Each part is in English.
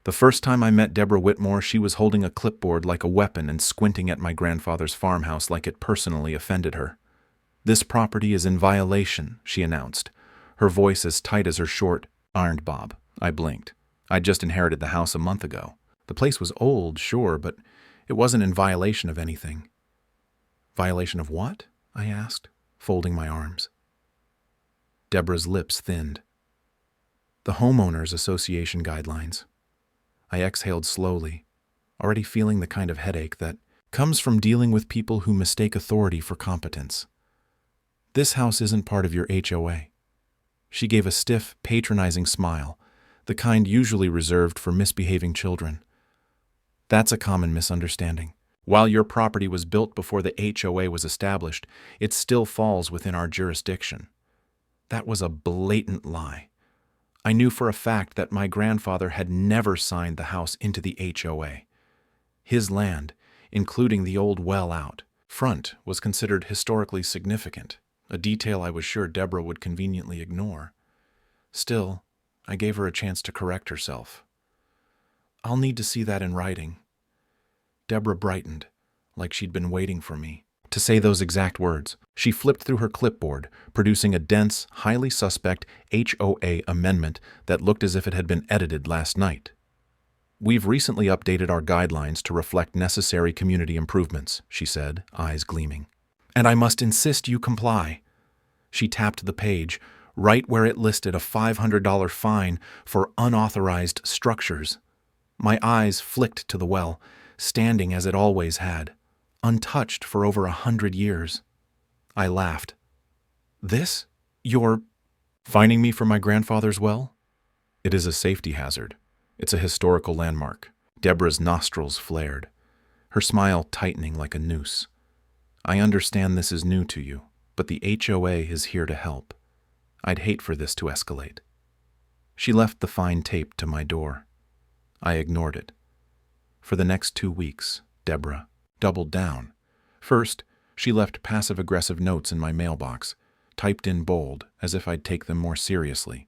The first time I met Deborah Whitmore, she was holding a clipboard like a weapon and squinting at my grandfather's farmhouse like it personally offended her. "This property is in violation," she announced, her voice as tight as her short, ironed bob. I blinked. I'd just inherited the house a month ago. The place was old, sure, but it wasn't in violation of anything. "Violation of what?" I asked, folding my arms. Deborah's lips thinned. "The Homeowners Association guidelines." I exhaled slowly, already feeling the kind of headache that comes from dealing with people who mistake authority for competence. "This house isn't part of your HOA." She gave a stiff, patronizing smile, the kind usually reserved for misbehaving children. "That's a common misunderstanding. While your property was built before the HOA was established, it still falls within our jurisdiction." That was a blatant lie. I knew for a fact that my grandfather had never signed the house into the HOA. His land, including the old well out front, was considered historically significant, a detail I was sure Deborah would conveniently ignore. Still, I gave her a chance to correct herself. "I'll need to see that in writing." Deborah brightened, like she'd been waiting for me to say those exact words. She flipped through her clipboard, producing a dense, highly suspect HOA amendment that looked as if it had been edited last night. "We've recently updated our guidelines to reflect necessary community improvements," she said, eyes gleaming. "And I must insist you comply." She tapped the page, right where it listed a $500 fine for unauthorized structures. My eyes flicked to the well, standing as it always had, untouched for over 100 years. I laughed. "This? You're fining me for my grandfather's well?" "It is a safety hazard. It's a historical landmark." Deborah's nostrils flared, her smile tightening like a noose. "I understand this is new to you, but the HOA is here to help. I'd hate for this to escalate." She left the fine taped to my door. I ignored it. For the next 2 weeks, Deborah doubled down. First, she left passive-aggressive notes in my mailbox, typed in bold, as if I'd take them more seriously.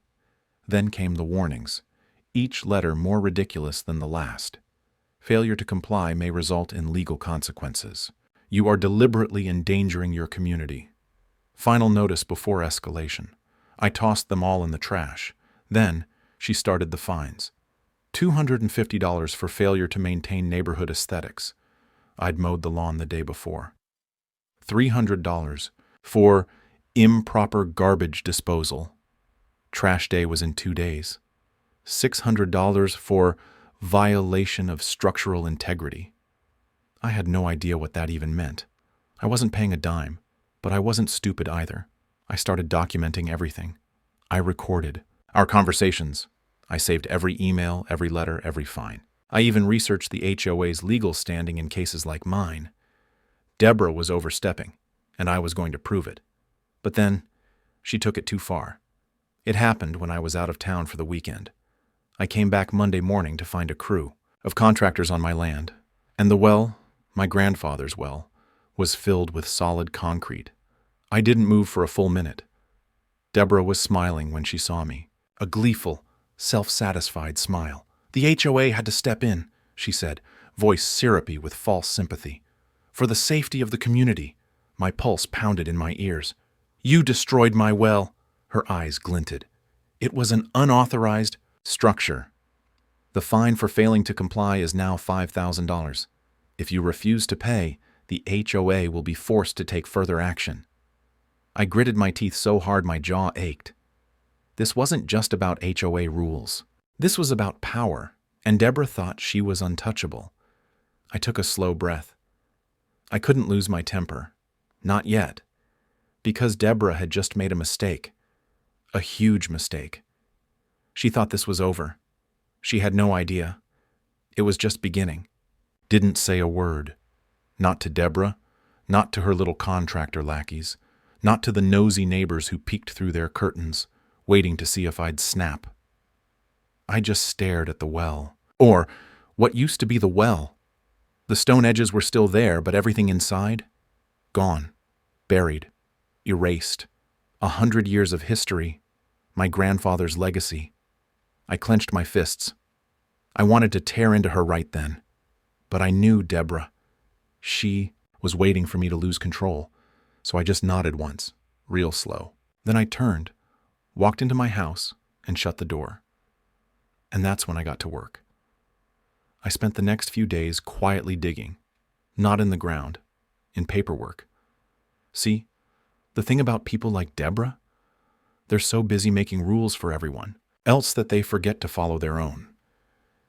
Then came the warnings, each letter more ridiculous than the last. "Failure to comply may result in legal consequences. You are deliberately endangering your community." Final notice before escalation. I tossed them all in the trash. Then, she started the fines. $250 for failure to maintain neighborhood aesthetics. I'd mowed the lawn the day before. $300 for improper garbage disposal. Trash day was in 2 days. $600 for violation of structural integrity. I had no idea what that even meant. I wasn't paying a dime, but I wasn't stupid either. I started documenting everything. I recorded our conversations. I saved every email, every letter, every fine. I even researched the HOA's legal standing in cases like mine. Deborah was overstepping, and I was going to prove it. But then, she took it too far. It happened when I was out of town for the weekend. I came back Monday morning to find a crew of contractors on my land, and the well, my grandfather's well, was filled with solid concrete. I didn't move for a full minute. Deborah was smiling when she saw me, a gleeful, self-satisfied smile. "The HOA had to step in," she said, voice syrupy with false sympathy. "For the safety of the community." My pulse pounded in my ears. "You destroyed my well." Her eyes glinted. "It was an unauthorized structure. The fine for failing to comply is now $5,000. If you refuse to pay, the HOA will be forced to take further action." I gritted my teeth so hard my jaw ached. This wasn't just about HOA rules. This was about power, and Deborah thought she was untouchable. I took a slow breath. I couldn't lose my temper. Not yet. Because Deborah had just made a mistake. A huge mistake. She thought this was over. She had no idea. It was just beginning. Didn't say a word. Not to Deborah, not to her little contractor lackeys, not to the nosy neighbors who peeked through their curtains, waiting to see if I'd snap. I just stared at the well. Or, what used to be the well. The stone edges were still there, but everything inside? Gone. Buried. Erased. 100 years of history. My grandfather's legacy. I clenched my fists. I wanted to tear into her right then. But I knew Deborah. She was waiting for me to lose control, so I just nodded once, real slow. Then I turned, walked into my house, and shut the door. And that's when I got to work. I spent the next few days quietly digging, not in the ground, in paperwork. See, the thing about people like Deborah, they're so busy making rules for everyone, else that they forget to follow their own.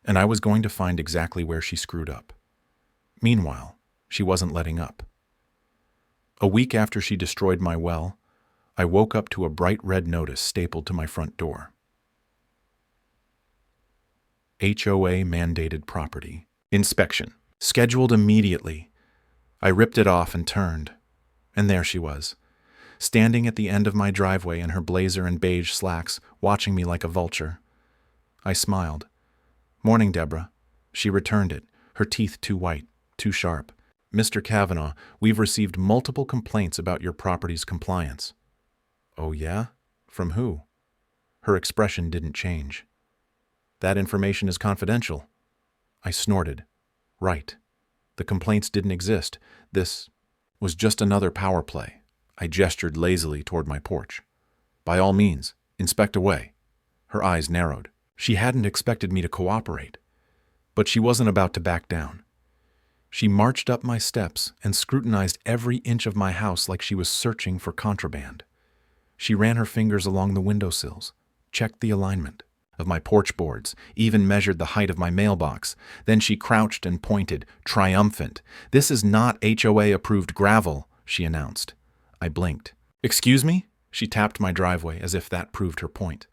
And I was going to find exactly where she screwed up. Meanwhile, she wasn't letting up. A week after she destroyed my well, I woke up to a bright red notice stapled to my front door. HOA mandated property. Inspection. Scheduled immediately. I ripped it off and turned. And there she was, standing at the end of my driveway in her blazer and beige slacks, watching me like a vulture. I smiled. "Morning, Deborah." She returned it, her teeth too white, too sharp. "Mr. Kavanaugh, we've received multiple complaints about your property's compliance." "Oh yeah? From who?" Her expression didn't change. "That information is confidential." I snorted. Right. The complaints didn't exist. This was just another power play. I gestured lazily toward my porch. "By all means, inspect away." Her eyes narrowed. She hadn't expected me to cooperate. But she wasn't about to back down. She marched up my steps and scrutinized every inch of my house like she was searching for contraband. She ran her fingers along the windowsills, checked the alignment of my porch boards, even measured the height of my mailbox. Then she crouched and pointed, triumphant. "This is not HOA-approved gravel," she announced. I blinked. "Excuse me?" She tapped my driveway as if that proved her point.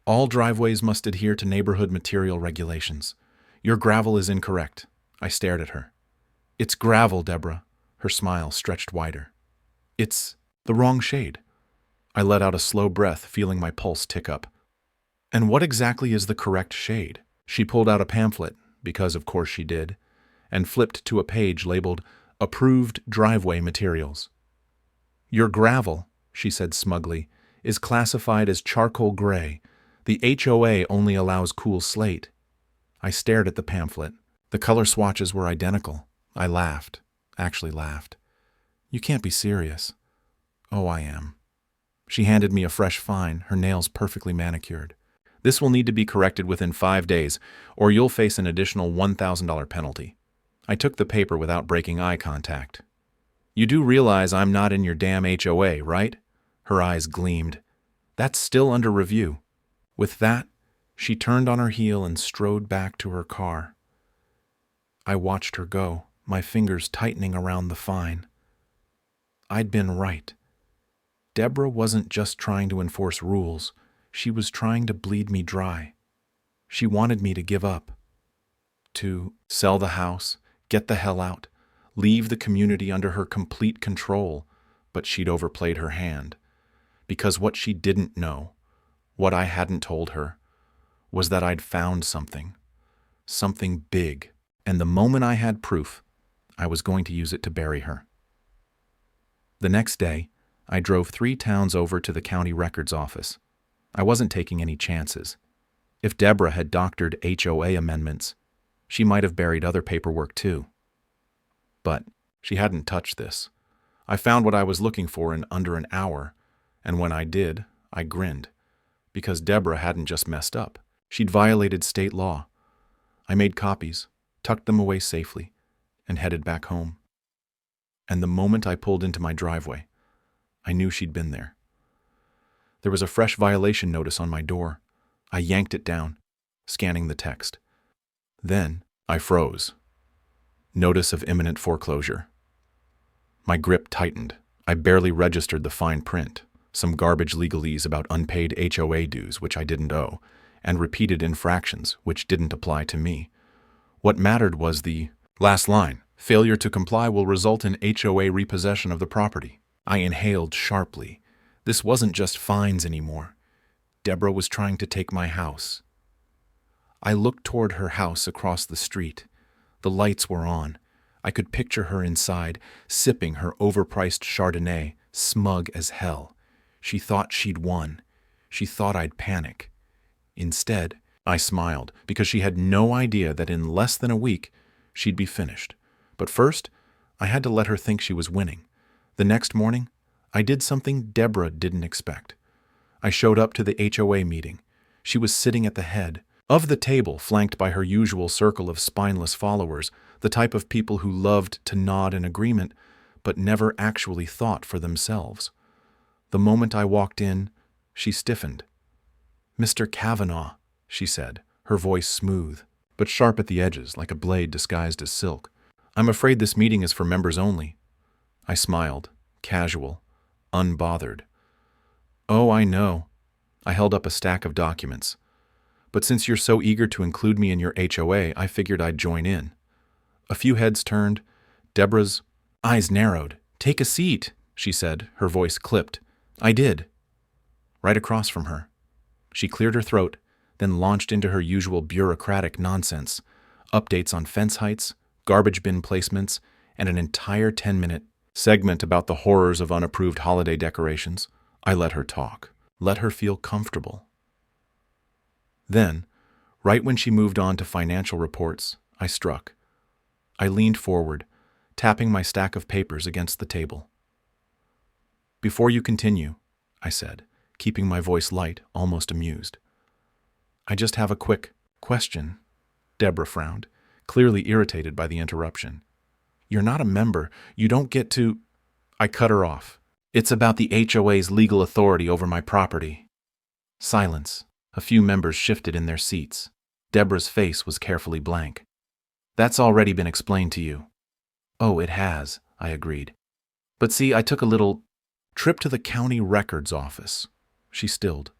"All driveways must adhere to neighborhood material regulations. Your gravel is incorrect." I stared at her. "It's gravel, Deborah." Her smile stretched wider. "It's the wrong shade." I let out a slow breath, feeling my pulse tick up. "And what exactly is the correct shade?" She pulled out a pamphlet, because of course she did, and flipped to a page labeled Approved Driveway Materials. "Your gravel," she said smugly, "is classified as charcoal gray. The HOA only allows cool slate." I stared at the pamphlet. The color swatches were identical. I laughed. Actually laughed. "You can't be serious." "Oh, I am." She handed me a fresh fine, her nails perfectly manicured. "This will need to be corrected within 5 days, or you'll face an additional $1,000 penalty." I took the paper without breaking eye contact. "You do realize I'm not in your damn HOA, right?" Her eyes gleamed. "That's still under review." With that, she turned on her heel and strode back to her car. I watched her go, my fingers tightening around the fine. I'd been right. Deborah wasn't just trying to enforce rules. She was trying to bleed me dry. She wanted me to give up. To sell the house, get the hell out, leave the community under her complete control. But she'd overplayed her hand. Because what she didn't know, what I hadn't told her, was that I'd found something. Something big. And the moment I had proof, I was going to use it to bury her. The next day, I drove 3 towns over to the county records office. I wasn't taking any chances. If Deborah had doctored HOA amendments, she might have buried other paperwork too. But she hadn't touched this. I found what I was looking for in under an hour, and when I did, I grinned. Because Deborah hadn't just messed up. She'd violated state law. I made copies, tucked them away safely, and headed back home. And the moment I pulled into my driveway, I knew she'd been there. There was a fresh violation notice on my door. I yanked it down, scanning the text. Then I froze. Notice of imminent foreclosure. My grip tightened. I barely registered the fine print, some garbage legalese about unpaid HOA dues, which I didn't owe, and repeated infractions, which didn't apply to me. What mattered was the last line. Failure to comply will result in HOA repossession of the property. I inhaled sharply. This wasn't just fines anymore. Deborah was trying to take my house. I looked toward her house across the street. The lights were on. I could picture her inside, sipping her overpriced Chardonnay, smug as hell. She thought she'd won. She thought I'd panic. Instead, I smiled, because she had no idea that in less than a week, she'd be finished. But first, I had to let her think she was winning. The next morning, I did something Deborah didn't expect. I showed up to the HOA meeting. She was sitting at the head of the table, flanked by her usual circle of spineless followers, the type of people who loved to nod in agreement, but never actually thought for themselves. The moment I walked in, she stiffened. "Mr. Kavanaugh," she said, her voice smooth, but sharp at the edges, like a blade disguised as silk. "I'm afraid this meeting is for members only." I smiled, casual, unbothered. "Oh, I know." I held up a stack of documents. "But since you're so eager to include me in your HOA, I figured I'd join in." A few heads turned. Deborah's eyes narrowed. "Take a seat," she said, her voice clipped. I did. Right across from her. She cleared her throat, then launched into her usual bureaucratic nonsense. Updates on fence heights, garbage bin placements, and an entire 10-minute segment about the horrors of unapproved holiday decorations. I let her talk. Let her feel comfortable. Then, right when she moved on to financial reports, I struck. I leaned forward, tapping my stack of papers against the table. "Before you continue," I said, keeping my voice light, almost amused, "I just have a quick question." Deborah frowned, clearly irritated by the interruption. "You're not a member. You don't get to—" I cut her off. "It's about the HOA's legal authority over my property." Silence. A few members shifted in their seats. Deborah's face was carefully blank. "That's already been explained to you." "Oh, it has," I agreed. "But see, I took a little trip to the county records office." She stilled.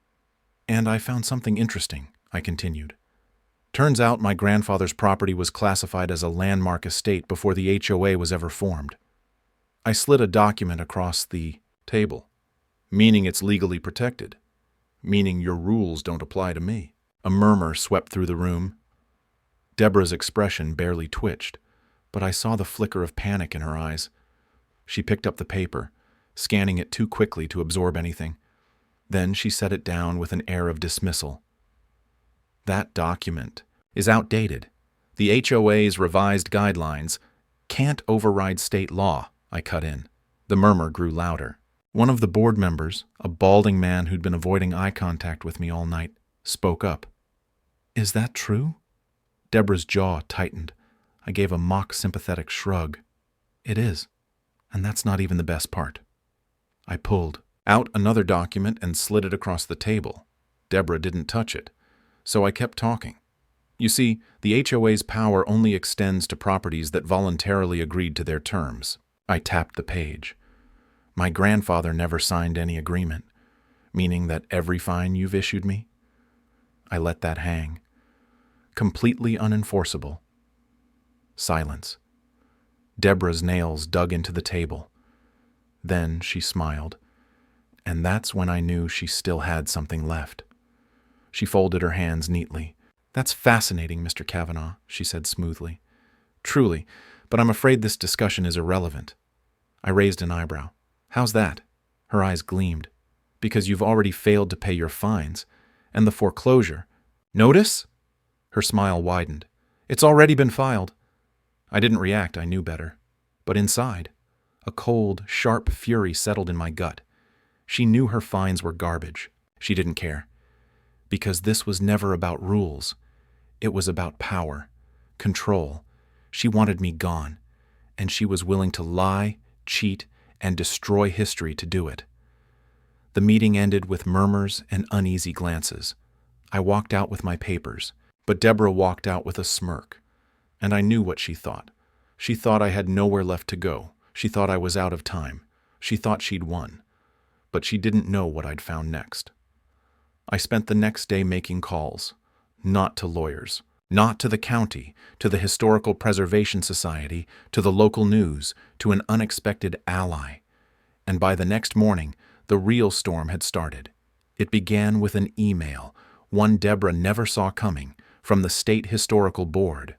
"And I found something interesting," I continued. "Turns out my grandfather's property was classified as a landmark estate before the HOA was ever formed." I slid a document across the table. "Meaning it's legally protected. Meaning your rules don't apply to me." A murmur swept through the room. Deborah's expression barely twitched, but I saw the flicker of panic in her eyes. She picked up the paper, scanning it too quickly to absorb anything. Then she set it down with an air of dismissal. "That document is outdated. The HOA's revised guidelines can't override state law," I cut in. The murmur grew louder. One of the board members, a balding man who'd been avoiding eye contact with me all night, spoke up. "Is that true?" Deborah's jaw tightened. I gave a mock sympathetic shrug. "It is. And that's not even the best part." I pulled out another document and slid it across the table. Deborah didn't touch it, so I kept talking. "You see, the HOA's power only extends to properties that voluntarily agreed to their terms." I tapped the page. "My grandfather never signed any agreement, meaning that every fine you've issued me?" I let that hang. "Completely unenforceable." Silence. Deborah's nails dug into the table. Then she smiled, and that's when I knew she still had something left. She folded her hands neatly. "That's fascinating, Mr. Kavanaugh," she said smoothly. "Truly, but I'm afraid this discussion is irrelevant." I raised an eyebrow. "How's that?" Her eyes gleamed. "Because you've already failed to pay your fines, and the foreclosure." "Notice?" Her smile widened. "It's already been filed." I didn't react, I knew better. But inside, a cold, sharp fury settled in my gut. She knew her fines were garbage. She didn't care. Because this was never about rules. It was about power, control. She wanted me gone, and she was willing to lie, cheat, and destroy history to do it. The meeting ended with murmurs and uneasy glances. I walked out with my papers, but Deborah walked out with a smirk. And I knew what she thought. She thought I had nowhere left to go. She thought I was out of time. She thought she'd won. But she didn't know what I'd found next. I spent the next day making calls. Not to lawyers. Not to the county, to the Historical Preservation Society, to the local news, to an unexpected ally. And by the next morning, the real storm had started. It began with an email, one Deborah never saw coming, from the State Historical Board.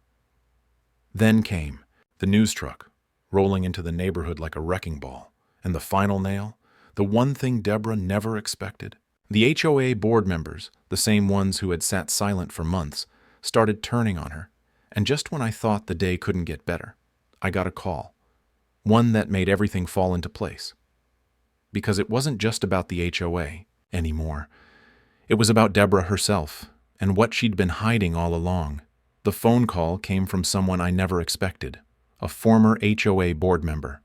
Then came the news truck, rolling into the neighborhood like a wrecking ball. And the final nail, the one thing Deborah never expected, The HOA board members, the same ones who had sat silent for months, started turning on her, and just when I thought the day couldn't get better, I got a call, one that made everything fall into place. Because it wasn't just about the HOA anymore. It was about Deborah herself and what she'd been hiding all along. The phone call came from someone I never expected, a former HOA board member.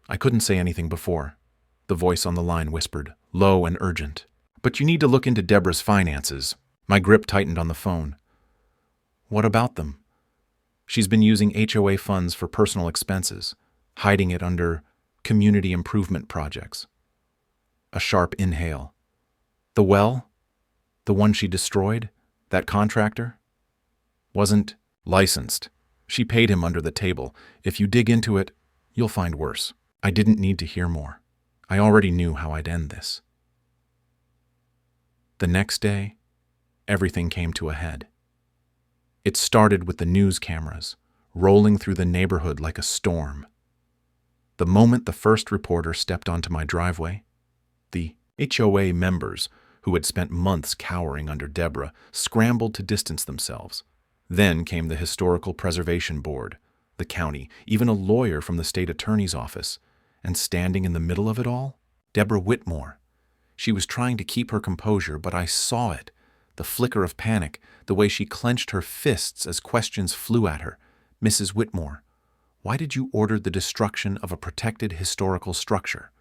I couldn't say anything before. The voice on the line whispered, low and urgent. But you need to look into Deborah's finances. My grip tightened on the phone. What about them? She's been using HOA funds for personal expenses, hiding it under community improvement projects. A sharp inhale. The well? The one she destroyed? That contractor? Wasn't licensed. She paid him under the table. If you dig into it, you'll find worse. I didn't need to hear more. I already knew how I'd end this. The next day, everything came to a head. It started with the news cameras, rolling through the neighborhood like a storm. The moment the first reporter stepped onto my driveway, the HOA members, who had spent months cowering under Deborah, scrambled to distance themselves. Then came the Historical Preservation Board, the county, even a lawyer from the state attorney's office. And standing in the middle of it all, Deborah Whitmore. She was trying to keep her composure, but I saw it. The flicker of panic, the way she clenched her fists as questions flew at her. Mrs. Whitmore, why did you order the destruction of a protected historical structure?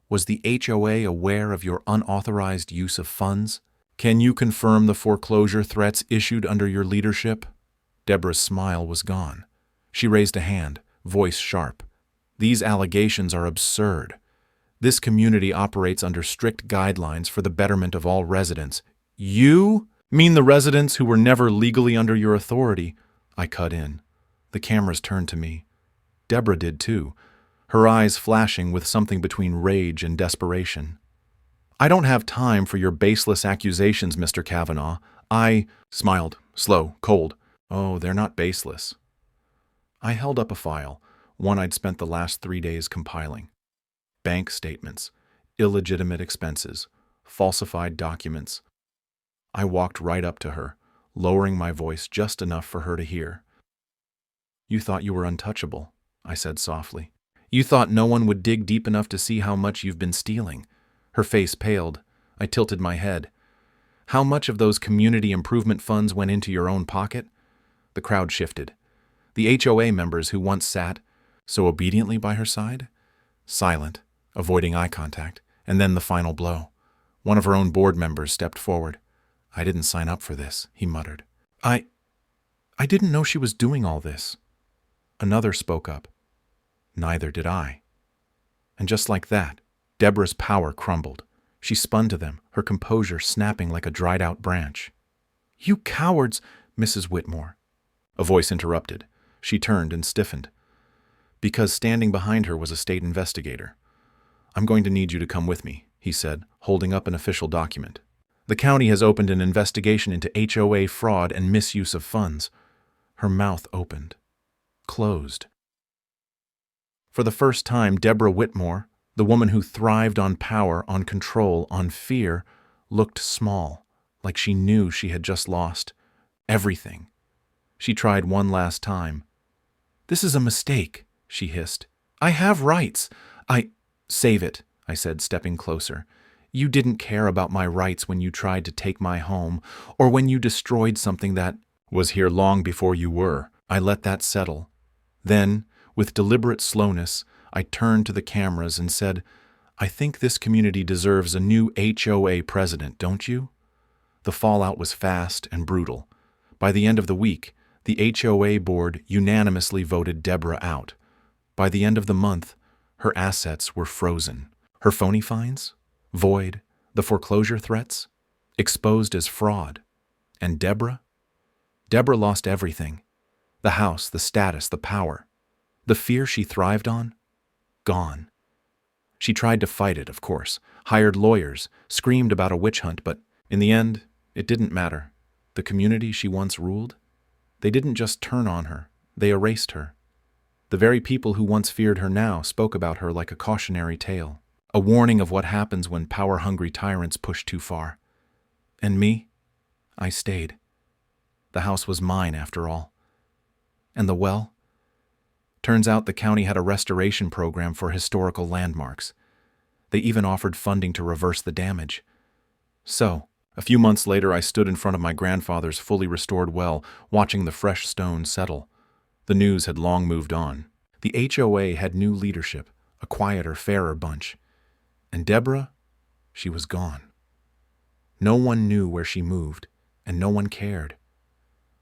Was the HOA aware of your unauthorized use of funds? Can you confirm the foreclosure threats issued under your leadership? Deborah's smile was gone. She raised a hand, voice sharp. These allegations are absurd. This community operates under strict guidelines for the betterment of all residents. You mean the residents who were never legally under your authority? I cut in. The cameras turned to me. Deborah did too, her eyes flashing with something between rage and desperation. I don't have time for your baseless accusations, Mr. Kavanaugh. I smiled, slow, cold. Oh, they're not baseless. I held up a file, one I'd spent the last 3 days compiling. Bank statements, illegitimate expenses, falsified documents. I walked right up to her, lowering my voice just enough for her to hear. You thought you were untouchable, I said softly. You thought no one would dig deep enough to see how much you've been stealing. Her face paled. I tilted my head. How much of those community improvement funds went into your own pocket? The crowd shifted. The HOA members who once sat so obediently by her side? Silent, avoiding eye contact, and then the final blow. One of her own board members stepped forward. I didn't sign up for this, he muttered. I didn't know she was doing all this. Another spoke up. Neither did I. And just like that, Deborah's power crumbled. She spun to them, her composure snapping like a dried-out branch. You cowards, Mrs. Whitmore. A voice interrupted. She turned and stiffened. Because standing behind her was a state investigator. I'm going to need you to come with me, he said, holding up an official document. The county has opened an investigation into HOA fraud and misuse of funds. Her mouth opened. Closed. For the first time, Deborah Whitmore, the woman who thrived on power, on control, on fear, looked small, like she knew she had just lost everything. She tried one last time. This is a mistake, she hissed. I have rights. Save it, I said, stepping closer. You didn't care about my rights when you tried to take my home, or when you destroyed something that was here long before you were. I let that settle. Then, with deliberate slowness, I turned to the cameras and said, I think this community deserves a new HOA president, don't you? The fallout was fast and brutal. By the end of the week, the HOA board unanimously voted Deborah out. By the end of the month, her assets were frozen. Her phony fines? Void. The foreclosure threats? Exposed as fraud. And Deborah? Deborah lost everything. The house, the status, the power. The fear she thrived on? Gone. She tried to fight it, of course, hired lawyers, screamed about a witch hunt, but in the end, it didn't matter. The community she once ruled? They didn't just turn on her, they erased her. The very people who once feared her now spoke about her like a cautionary tale. A warning of what happens when power-hungry tyrants push too far. And me? I stayed. The house was mine, after all. And the well? Turns out the county had a restoration program for historical landmarks. They even offered funding to reverse the damage. So, a few months later, I stood in front of my grandfather's fully restored well, watching the fresh stone settle. The news had long moved on. The HOA had new leadership, a quieter, fairer bunch. And Deborah, she was gone. No one knew where she moved, and no one cared.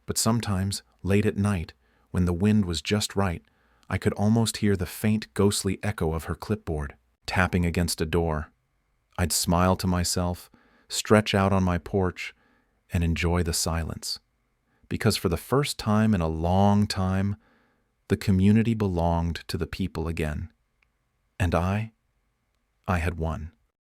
But sometimes, late at night, when the wind was just right, I could almost hear the faint, ghostly echo of her clipboard, tapping against a door. I'd smile to myself, stretch out on my porch, and enjoy the silence. Because for the first time in a long time, the community belonged to the people again. And I had won.